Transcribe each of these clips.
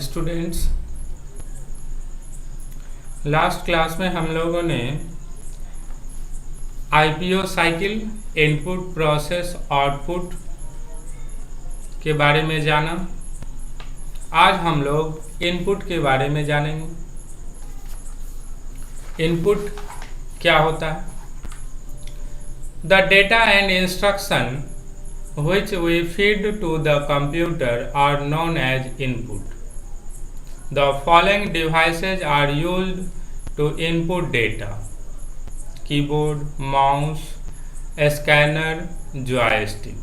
Students, last class में हम लोगों ने IPO cycle, input process output के बारे में जाना। आज हम लोग इनपुट के बारे में जानेंगे। इनपुट क्या होता है? The data and instruction which we feed to the computer are known as input. The following devices are used to input data: keyboard, mouse, scanner, joystick.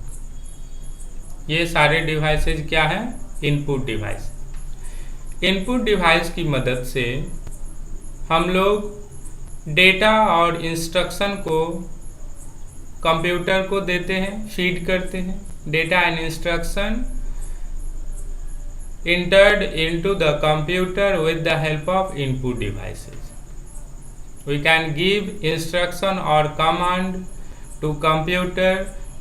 ये सारे डिवाइसेज क्या हैं? Input device. इनपुट डिवाइस की मदद से हम लोग data और इंस्ट्रक्शन को कंप्यूटर को देते हैं, फीड करते हैं। Data and instruction entered into the computer with the help of input devices. We can give instruction or command to computer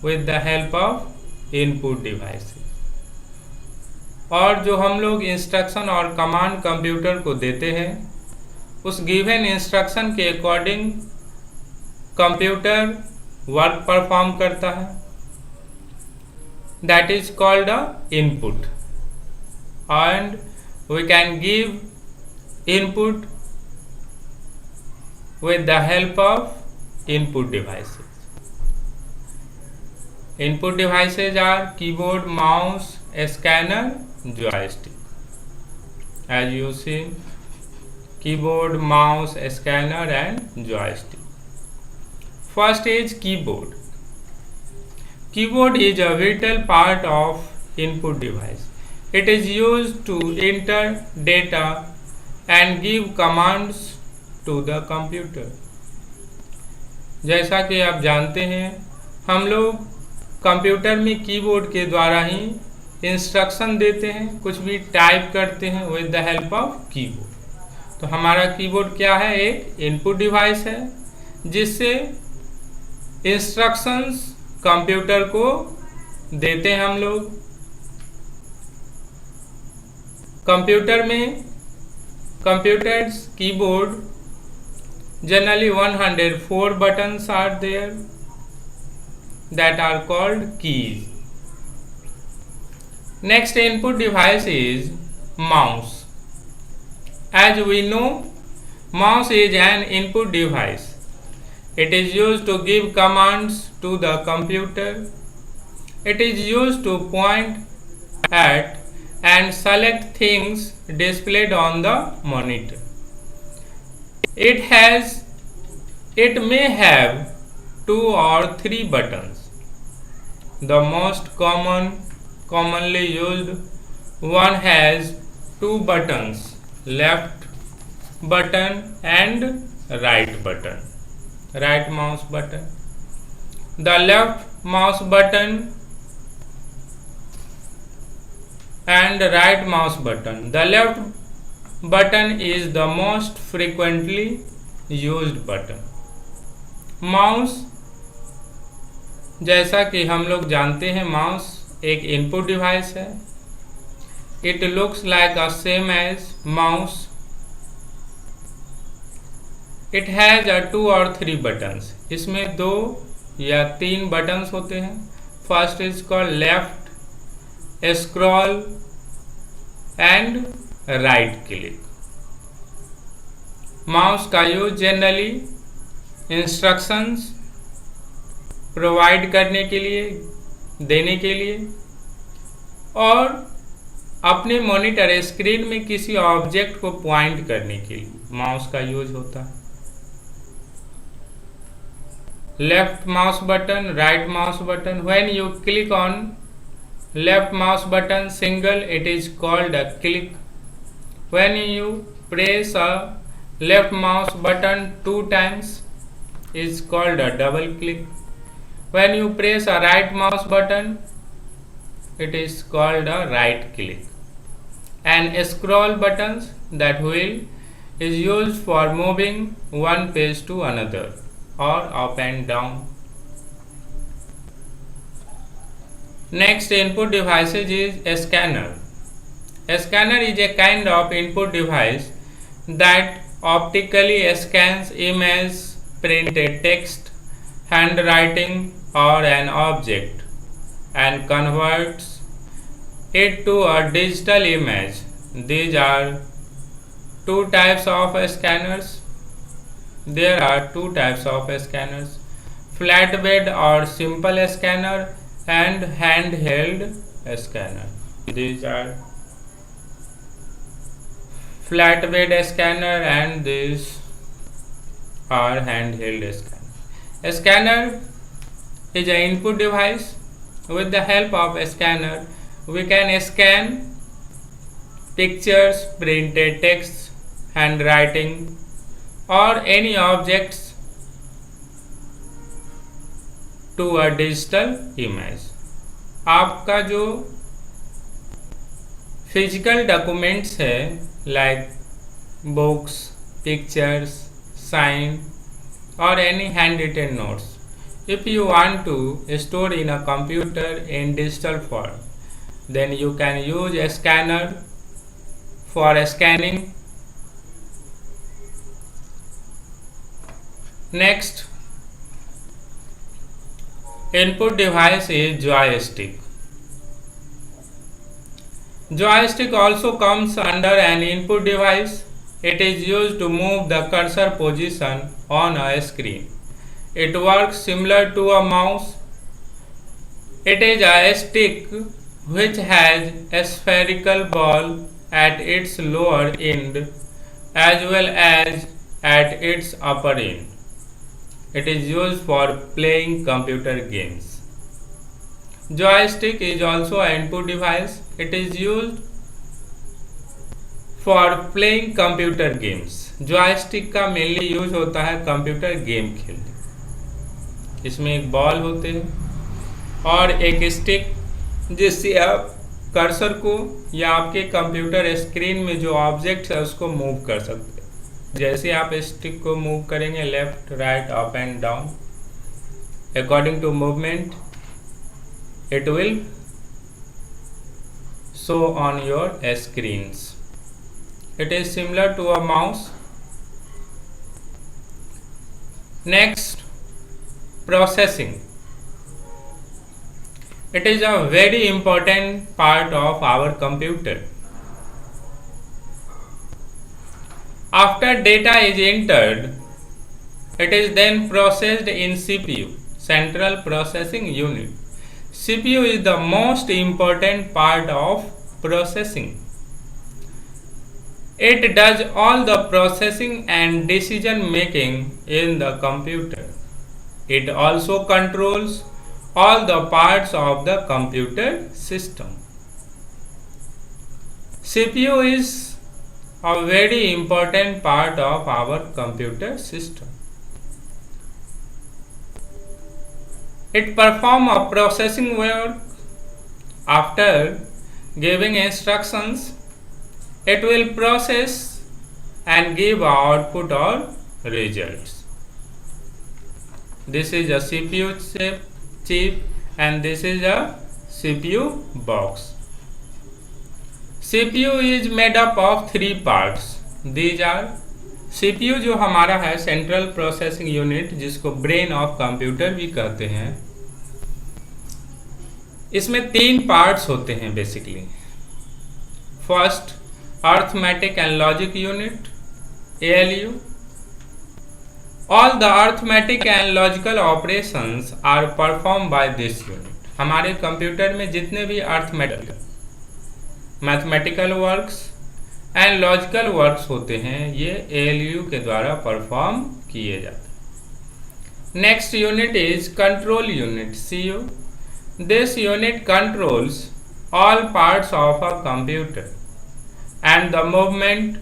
with the help of input devices. और जो हम लोग इंस्ट्रक्शन और कमांड कंप्यूटर को देते हैं, उस गिवन इंस्ट्रक्शन के अकॉर्डिंग कंप्यूटर वर्क परफॉर्म करता है। That is called a input, and we can give input with the help of input devices. Input devices are keyboard, mouse, scanner, joystick. As you see, keyboard, mouse, scanner and joystick. First is keyboard. Keyboard is a vital part of input device. It is used to enter data and give commands to the computer. जैसा कि आप जानते हैं, हम लोग computer में keyboard के द्वारा ही इंस्ट्रक्शन देते हैं, कुछ भी टाइप करते हैं with the help of keyboard. तो हमारा कीबोर्ड क्या है? एक इनपुट डिवाइस है जिससे इंस्ट्रक्शंस कंप्यूटर को देते हैं हम लोग। कंप्यूटर में computers keyboard generally 104 buttons are there that are called keys. Next input device is mouse. As we know, mouse is an input device. It is used to give commands to the computer. It is used to point at and select things displayed on the monitor. It may have 2 or 3 buttons. The most commonly used one has 2 buttons, left button and right button. Right mouse button. The left mouse button and right mouse button. The left button is the most frequently used button. Mouse, जैसा कि हम लोग जानते हैं, mouse एक input device है। It looks like a same as mouse. It has 2 or 3 buttons. इसमें 2 या 3 बटन्स होते हैं. First is called left, scroll and right click. Mouse का यूज जनरली इंस्ट्रक्शंस प्रोवाइड करने के लिए, देने के लिए, और अपने मॉनिटर स्क्रीन में किसी ऑब्जेक्ट को पॉइंट करने के लिए माउस का यूज होता है. Left mouse button, right mouse button. When you click on left mouse button single, it is called a click. When you press a left mouse button 2 times, is called a double click. When you press a right mouse button, it is called a right click. And scroll buttons, that wheel is used for moving one page to another or up and down. Next input devices is a scanner. A scanner is a kind of input device that optically scans image, printed text, handwriting, or an object and converts it to a digital image. These are two types of scanners. There are two types of scanners: flatbed or simple scanner and handheld scanner. These are flatbed scanner and these are handheld scanner. A scanner is an input device. With the help of a scanner, we can scan pictures, printed text, handwriting, or any objects to a digital image. आपका जो physical documents है like books, pictures, sign or any handwritten notes, if you want to store in a computer in digital form, then you can use a scanner for scanning. Next input device is joystick. Joystick also comes under an input device. It is used to move the cursor position on a screen. It works similar to a mouse. It is a stick which has a spherical ball at its lower end as well as at its upper end. It is used for playing computer games. Joystick is also an input device. It is used for playing computer games. Joystick का mainly use होता है computer game खेलने. इसमें एक ball होते हैं और एक स्टिक जिससे आप कर्सर को या आपके कंप्यूटर स्क्रीन में जो ऑब्जेक्ट है उसको मूव कर सकते हैं. जैसे आप स्टिक को मूव करेंगे left, right, up and down, according to movement it will show on your screens. It is similar to a mouse. Next, processing. It is a very important part of our computer. After data is entered, it is then processed in CPU, Central Processing Unit. CPU is the most important part of processing. It does all the processing and decision making in the computer. It also controls all the parts of the computer system. CPU is a very important part of our computer system. It performs a processing work. After giving instructions, it will process and give output or results. This is a CPU chip and this is a CPU box. CPU is made up of three parts. These are CPU जो हमारा है central processing unit, जिसको brain of computer भी कहते हैं. इसमें तीन parts होते हैं basically. First, Arithmetic and Logic Unit, ALU. All the arithmetic and logical operations are performed by this unit. हमारे कंप्यूटर में जितने भी mathematical works and logical works होते हैं ये ALU के द्वारा परफॉर्म किए जाते हैं. Next unit is control unit, CO. This unit controls all parts of a computer and the movement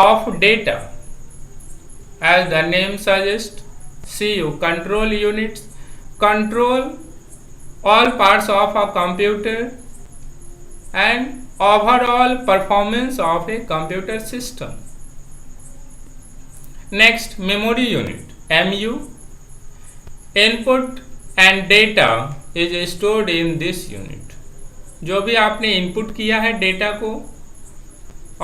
of data. As the name suggests, CU control units control all parts of a computer and overall performance of a computer system. Next, memory unit, MU. Input and data is stored in this unit. जो भी आपने input किया है data को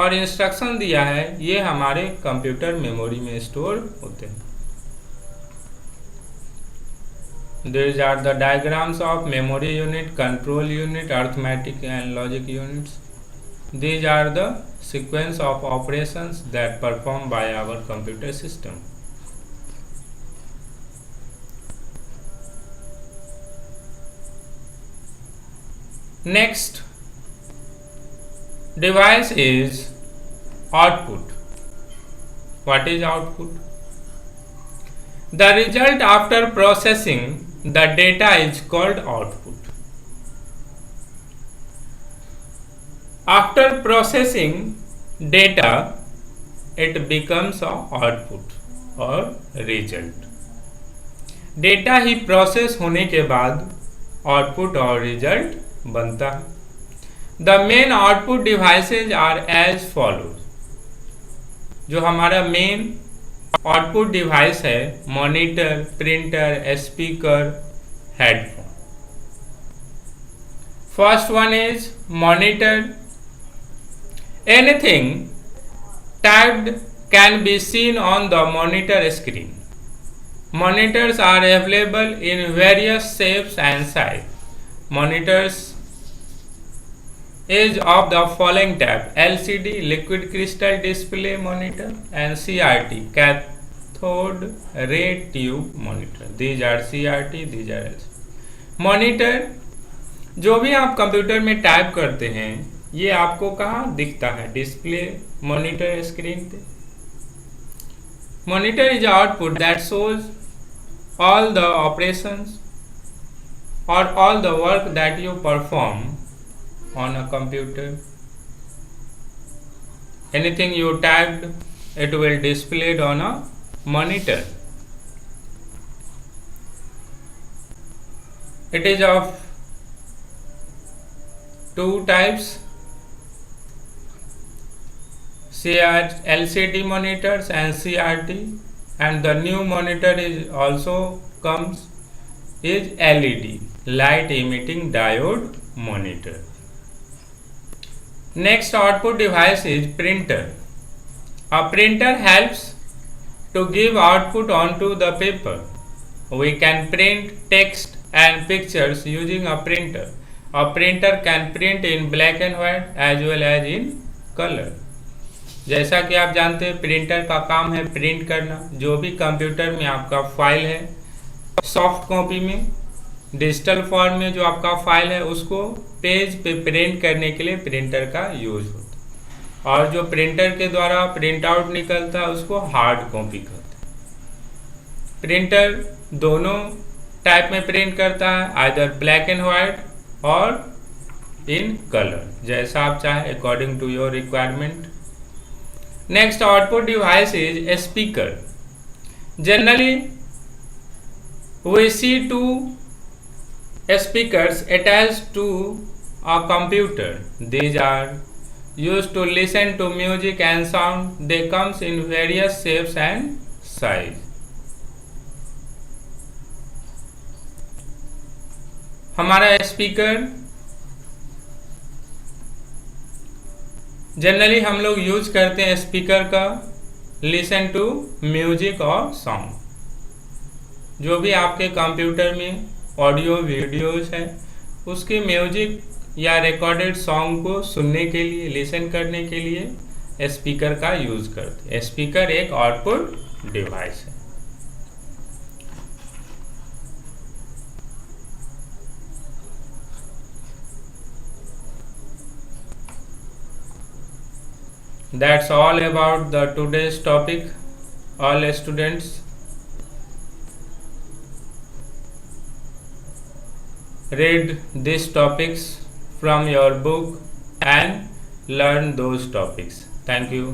और instruction दिया है, ये हमारे कंप्यूटर मेमोरी में स्टोर होते हैं। These are the diagrams of memory unit, control unit, arithmetic and logic units. These are the sequence of operations that performed by our computer system. Next device is output. What is output? The result after processing the data is called output. After processing data, it becomes a output or result. Data ही process होने के बाद output और result बनता है। The main output devices are as follows. जो हमारा main output device है, monitor, printer, speaker, headphone. First one is monitor. Anything typed can be seen on the monitor screen. Monitors are available in various shapes and size. Monitors is of the following type: LCD, liquid crystal display monitor, and CRT, cathode ray tube monitor. These are CRT, these are LCD. Monitor, जो भी आप computer में type करते हैं, ये आपको कहाँ दिखता है? डिस्प्ले मॉनिटर स्क्रीन पे। Monitor is output that shows all the operations or all the work that you perform on a computer. Anything you typed, it will displayed on a monitor. It is of two types: LCD monitors and CRT, and the new monitor is also comes is LED, light emitting diode monitor. Next output device is printer. A printer helps to give output onto the paper. We can print text and pictures using a printer. A printer can print in black and white as well as in color. जैसा कि आप जानते हैं, printer का काम है print करना। जो भी कंप्यूटर में आपका फाइल है, सॉफ्ट कॉपी में, डिजिटल फॉर्म में जो आपका फाइल है, उसको पेज पे प्रिंट करने के लिए प्रिंटर का यूज होता है। और जो प्रिंटर के द्वारा प्रिंट आउट निकलता है, उसको हार्ड कॉपी कहते हैं। प्रिंटर दोनों टाइप में प्रिंट करता है, आइदर ब्लैक एंड व्हाइट और इन कलर, जैसा आप चाहे according to your requirement. Next output device is a speaker. Generally, we see two speakers attached to a computer. These are used to listen to music and sound. They comes in various shapes and size. हमारा speaker generally हम लोग use करते हैं speaker का listen to music और sound. जो भी आपके कंप्यूटर में ऑडियो वीडियोस है, उसके म्यूजिक या रिकॉर्डेड सॉन्ग को सुनने के लिए, लिसन करने के लिए स्पीकर का यूज करते हैं। स्पीकर एक आउटपुट डिवाइस है। That's all about the today's topic. All students, read these topics from your book and learn those topics. Thank you.